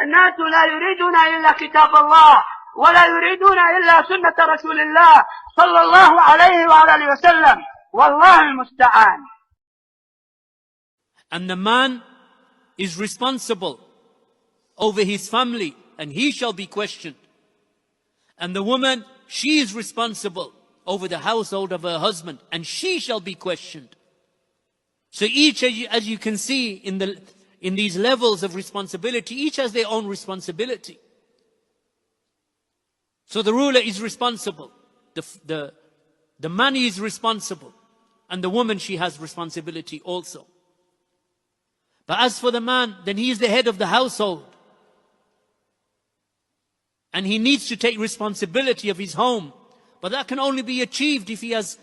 الناس لا يريدون إلا كتاب الله ولا يريدون إلا سنة رسول الله صلى الله عليه وآله وسلم والله المستعان. And the man is responsible over his family, and he shall be questioned. And the woman, she is responsible over the household of her husband, and she shall be questioned. So each, as you can see in these levels of responsibility, each has their own responsibility. So the ruler is responsible, the man is responsible, and the woman, she has responsibility also. But as for the man, then he is the head of the household. And he needs to take responsibility of his home. But that can only be achieved if he has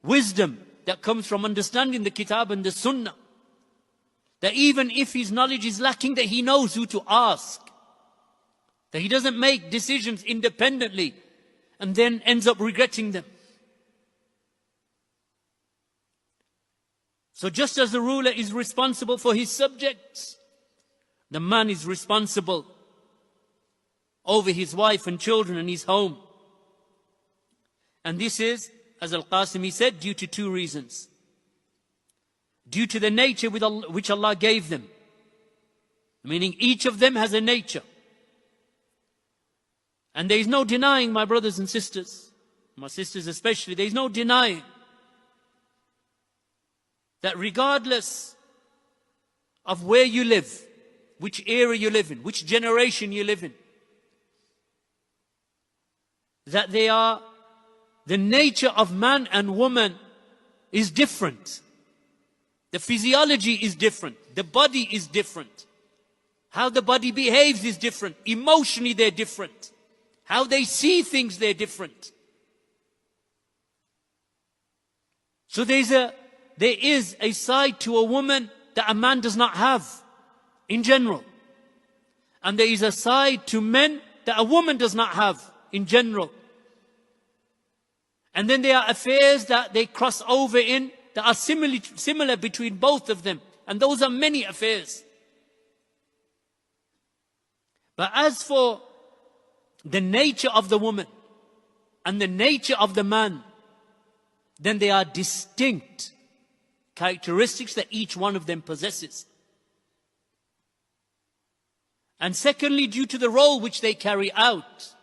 wisdom that comes from understanding the Kitab and the Sunnah. That even if his knowledge is lacking, that he knows who to ask. That he doesn't make decisions independently and then ends up regretting them. So just as the ruler is responsible for his subjects, the man is responsible over his wife and children and his home. And this is, as Al-Qasimi said, due to two reasons. Due to the nature which Allah gave them. Meaning each of them has a nature. And there is no denying, my brothers and sisters, my sisters especially, there is no denying that regardless of where you live, which era you live in, which generation you live in, that the nature of man and woman is different. The physiology is different. The body is different. How the body behaves is different. Emotionally they're different. How they see things, they're different. So there is a side to a woman that a man does not have in general. And there is a side to men that a woman does not have in general. And then there are affairs that they cross over in that are similar between both of them. And those are many affairs. But as for the nature of the woman and the nature of the man, then they are distinct characteristics that each one of them possesses. And secondly, due to the role which they carry out.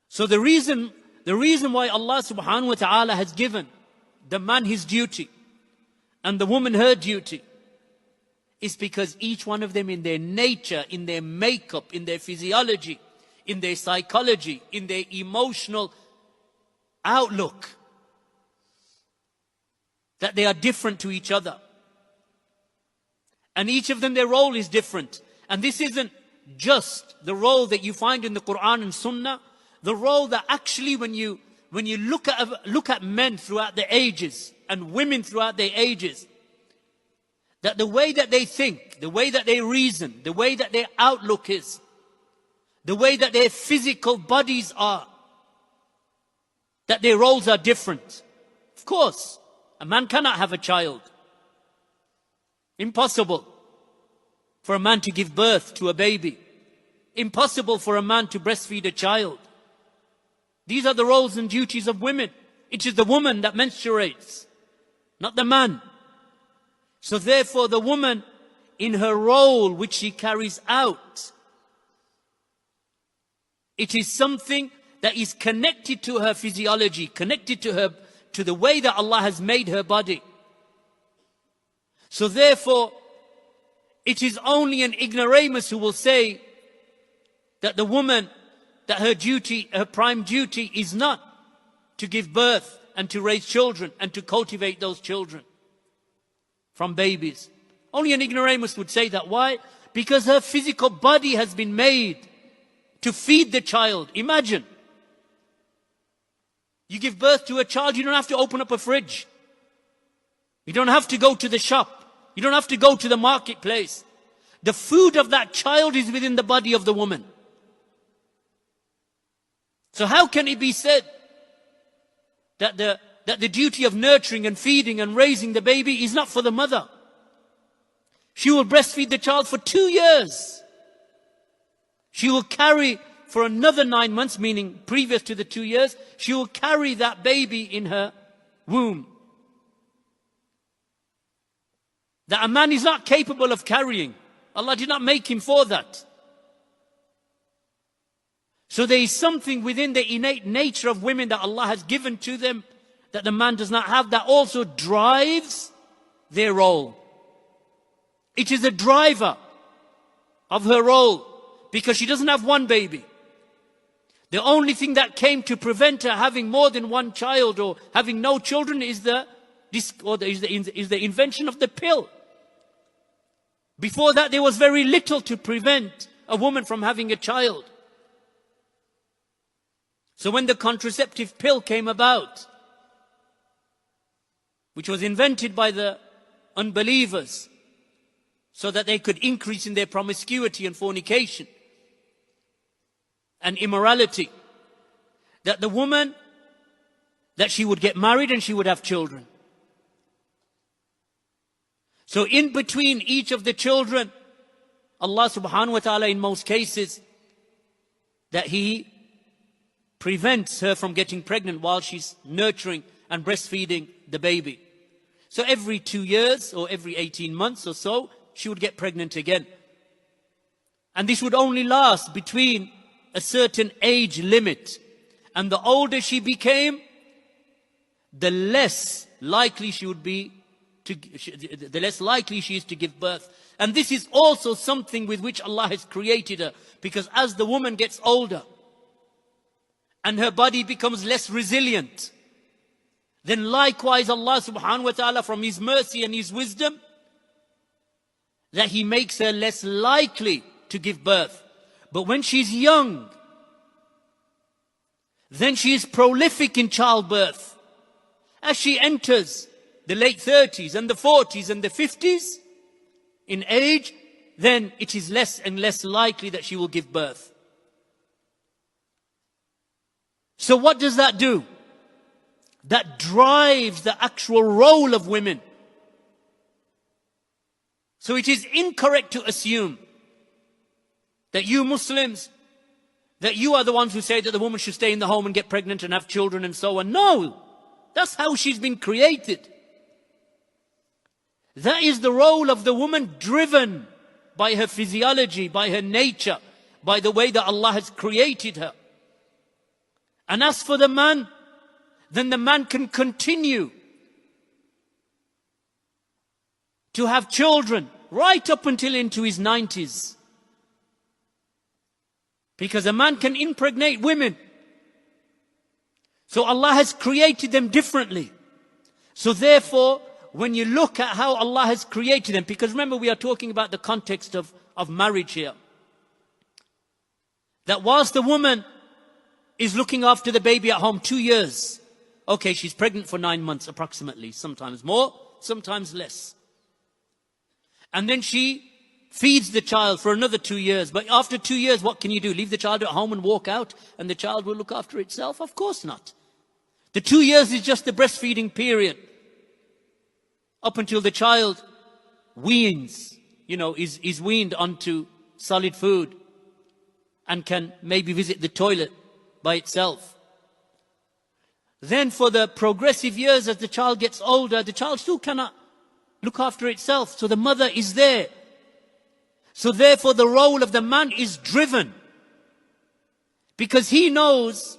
So the reason why Allah subhanahu wa ta'ala has given the man his duty and the woman her duty is because each one of them in their nature, in their makeup, in their physiology, in their psychology, in their emotional outlook, that they are different to each other. And each of them, their role is different. And this isn't just the role that you find in the Quran and Sunnah, the role that actually when you look at men throughout the ages and women throughout their ages, that the way that they think, the way that they reason, the way that their outlook is, the way that their physical bodies are, that their roles are different. Of course, a man cannot have a child. Impossible for a man to give birth to a baby. Impossible for a man to breastfeed a child. These are the roles and duties of women. It is the woman that menstruates, not the man. So therefore the woman, in her role which she carries out, it is something that is connected to her physiology, connected to the way that Allah has made her body. So therefore, it is only an ignoramus who will say that the woman, that her duty, her prime duty is not to give birth and to raise children and to cultivate those children from babies. Only an ignoramus would say that. Why? Because her physical body has been made to feed the child. Imagine. You give birth to a child, you don't have to open up a fridge. You don't have to go to the shop. You don't have to go to the marketplace. The food of that child is within the body of the woman. So how can it be said that the duty of nurturing and feeding and raising the baby is not for the mother? She will breastfeed the child for 2 years. She will carry for another 9 months, meaning previous to the 2 years, she will carry that baby in her womb. That a man is not capable of carrying. Allah did not make him for that. So there is something within the innate nature of women that Allah has given to them that the man does not have, that also drives their role. It is a driver of her role because she doesn't have one baby. The only thing that came to prevent her having more than one child or having no children is the invention of the pill. Before that, there was very little to prevent a woman from having a child. So when the contraceptive pill came about, which was invented by the unbelievers so that they could increase in their promiscuity and fornication and immorality, that the woman, that she would get married and she would have children. So in between each of the children, Allah subhanahu wa ta'ala in most cases, that He prevents her from getting pregnant while she's nurturing and breastfeeding the baby. So every 2 years or every 18 months or so, she would get pregnant again. And this would only last between a certain age limit. And the older she became, the less likely she would be the less likely she is to give birth. And this is also something with which Allah has created her. Because as the woman gets older and her body becomes less resilient, then likewise Allah subhanahu wa ta'ala, from His mercy and His wisdom, that He makes her less likely to give birth. But when she's young, then she is prolific in childbirth. As she enters the late 30s and the 40s and the 50s in age, then it is less and less likely that she will give birth. So what does that do? That drives the actual role of women. So it is incorrect to assume that you Muslims, that you are the ones who say that the woman should stay in the home and get pregnant and have children and so on. No, that's how she's been created. That is the role of the woman, driven by her physiology, by her nature, by the way that Allah has created her. And as for the man, then the man can continue to have children right up until into his 90s. Because a man can impregnate women. So Allah has created them differently. So therefore, when you look at how Allah has created them, because remember we are talking about the context of marriage here. That whilst the woman is looking after the baby at home 2 years, okay, she's pregnant for 9 months approximately, sometimes more, sometimes less. And then she feeds the child for another 2 years. But after 2 years, what can you do? Leave the child at home and walk out and the child will look after itself? Of course not. The 2 years is just the breastfeeding period. Up until the child weans, is weaned onto solid food and can maybe visit the toilet by itself. Then for the progressive years, as the child gets older, the child still cannot look after itself. So the mother is there. So therefore the role of the man is driven. Because he knows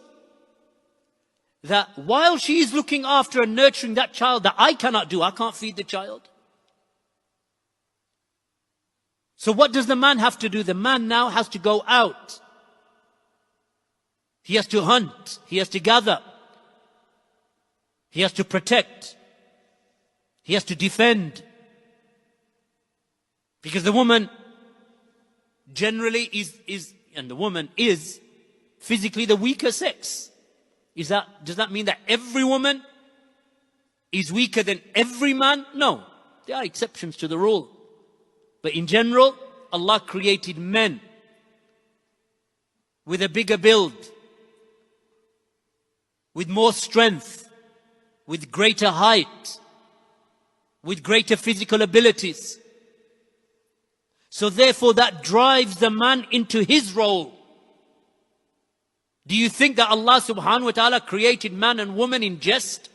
that while she is looking after and nurturing that child that I cannot do, I can't feed the child. So what does the man have to do? The man now has to go out. He has to hunt. He has to gather. He has to protect. He has to defend. Because the woman generally and the woman is physically the weaker sex. Does that mean that every woman is weaker than every man? No. There are exceptions to the rule. But in general, Allah created men with a bigger build, with more strength, with greater height, with greater physical abilities. So therefore that drives the man into his role. Do you think that Allah subhanahu wa ta'ala created man and woman in jest?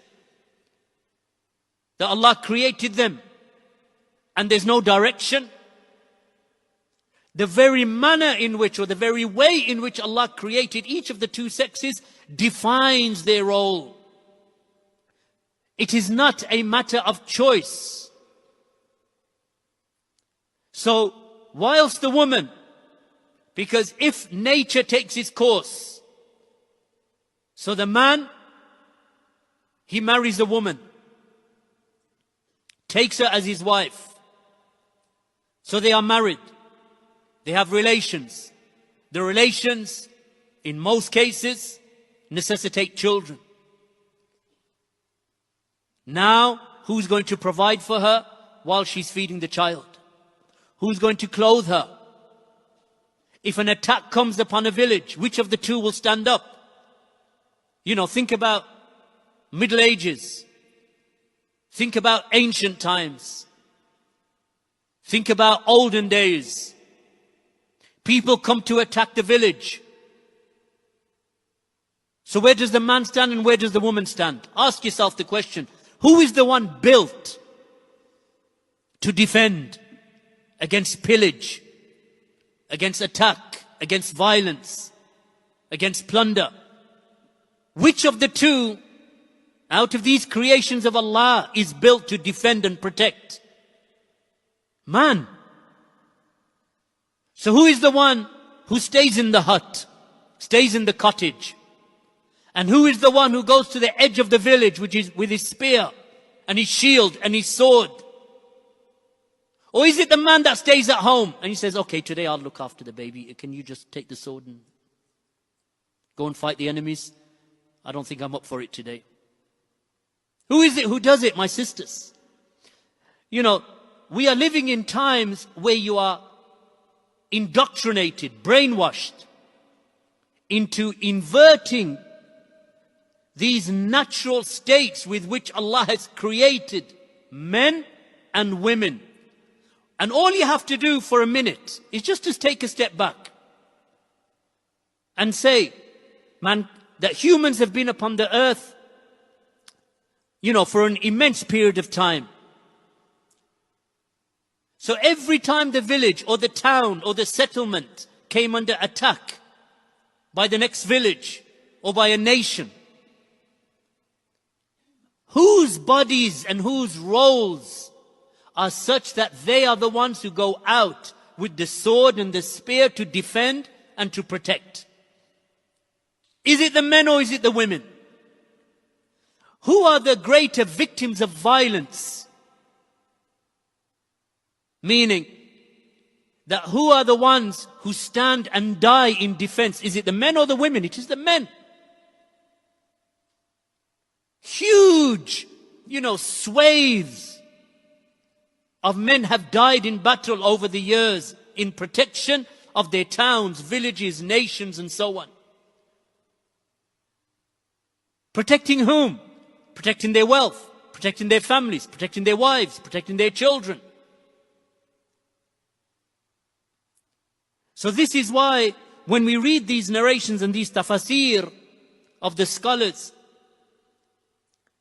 That Allah created them and there's no direction? The very manner in which, or the very way in which Allah created each of the two sexes defines their role. It is not a matter of choice. So, whilst the woman, because if nature takes its course, so the man, he marries a woman, takes her as his wife. So they are married. They have relations. The relations, in most cases, necessitate children. Now, who's going to provide for her while she's feeding the child? Who's going to clothe her? If an attack comes upon a village, which of the two will stand up? You know, think about Middle Ages. Think about ancient times. Think about olden days. People come to attack the village. So where does the man stand and where does the woman stand? Ask yourself the question. Who is the one built to defend against pillage, against attack, against violence, against plunder? Which of the two out of these creations of Allah is built to defend and protect? Man. So who is the one who stays in the hut, stays in the cottage? And who is the one who goes to the edge of the village, which is with his spear and his shield and his sword? Or is it the man that stays at home and he says, okay, today I'll look after the baby. Can you just take the sword and go and fight the enemies? I don't think I'm up for it today. Who is it who does it, my sisters? You know, we are living in times where you are indoctrinated, brainwashed into inverting these natural states with which Allah has created men and women. And all you have to do for a minute is just to take a step back and say, man, that humans have been upon the earth, you know, for an immense period of time. So every time the village or the town or the settlement came under attack by the next village or by a nation, whose bodies and whose roles are such that they are the ones who go out with the sword and the spear to defend and to protect? Is it the men or is it the women? Who are the greater victims of violence? Meaning that who are the ones who stand and die in defense? Is it the men or the women? It is the men. Huge, you know, swathes of men have died in battle over the years in protection of their towns, villages, nations, and so on. Protecting whom? Protecting their wealth, protecting their families, protecting their wives, protecting their children. So this is why when we read these narrations and these tafasir of the scholars,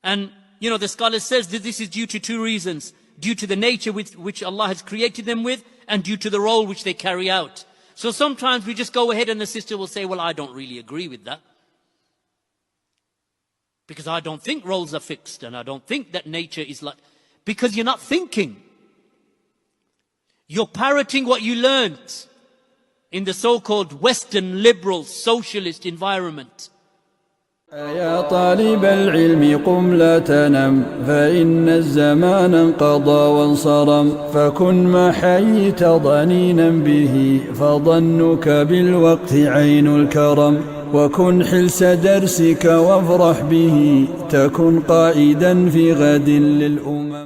and you know, the scholar says that this is due to two reasons: due to the nature with which Allah has created them with, and due to the role which they carry out. So sometimes we just go ahead and the sister will say, well, I don't really agree with that, because I don't think roles are fixed, and I don't think that nature is like... Because you're not thinking. You're parroting what you learned in the so-called Western liberal socialist environment. يا طالب العلم قم لا تنم فإن الزمان انقضى وانصرم فكن ما حييت ضنينا به فظنك بالوقت عين الكرم وكن حلس درسك وافرح به تكن قائدا في غد للأمم.